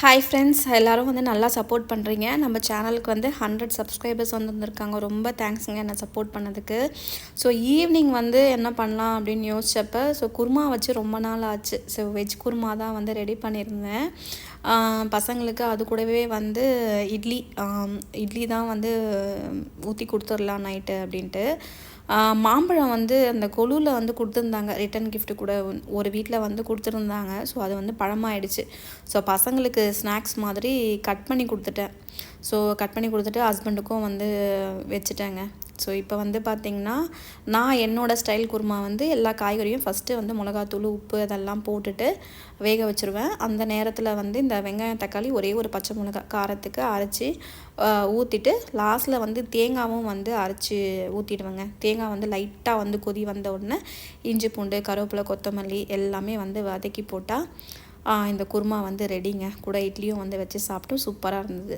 Hi friends, எல்லோரும் வந்து நல்லா சப்போர்ட் பண்ணுறீங்க. நம்ம சேனலுக்கு வந்து 100 சப்ஸ்கிரைபர்ஸ் வந்திருக்காங்க. ரொம்ப தேங்க்ஸுங்க என்னை சப்போர்ட் பண்ணதுக்கு. ஸோ ஈவினிங் வந்து என்ன பண்ணலாம் அப்படின்னு யோசிச்சப்போ, குருமா வச்சு ரொம்ப நாள் ஆச்சு. ஸோ வெஜ் குருமா தான் வந்து ரெடி பண்ணியிருந்தேன். பசங்களுக்கு அது கூடவே வந்து இட்லி தான் வந்து ஊற்றி கொடுத்துடலாம் நைட்டு அப்படின்ட்டு. மாம்பழம் வந்து அந்த கொலுவில் வந்து கொடுத்துருந்தாங்க. ரிட்டன் கிஃப்ட்டு கூட ஒரு வீட்டில் வந்து கொடுத்துருந்தாங்க. ஸோ அது வந்து பழமாயிடுச்சு. ஸோ பசங்களுக்கு ஸ்நாக்ஸ் மாதிரி கட் பண்ணி கொடுத்துட்டேன். ஸோ கட் பண்ணி கொடுத்துட்டு ஹஸ்பண்டுக்கும் வந்து வச்சுட்டேங்க. ஸோ இப்போ வந்து பார்த்திங்கன்னா, நான் என்னோடய ஸ்டைல் குருமா வந்து எல்லா காய்கறியும் ஃபஸ்ட்டு வந்து மிளகாத்தூள், உப்பு அதெல்லாம் போட்டுட்டு வேக வச்சுருவேன். அந்த நேரத்தில் வந்து இந்த வெங்காயம், தக்காளி, ஒரே ஒரு பச்சை மிளகாய் காரத்துக்கு அரைச்சி ஊற்றிட்டு லாஸ்ட்டில் வந்து தேங்காயும் வந்து அரைச்சி ஊற்றிடுவேங்க. தேங்காய் வந்து லைட்டாக வந்து கொதி வந்த உடனே இஞ்சி, பூண்டு, கருவேப்பிலை, கொத்தமல்லி எல்லாமே வந்து வதக்கி போட்டால் இந்த குருமா வந்து ரெடிங்க. கூட இட்லியும் வந்து வச்சு சாப்பிட்டோம். சூப்பராக இருந்தது.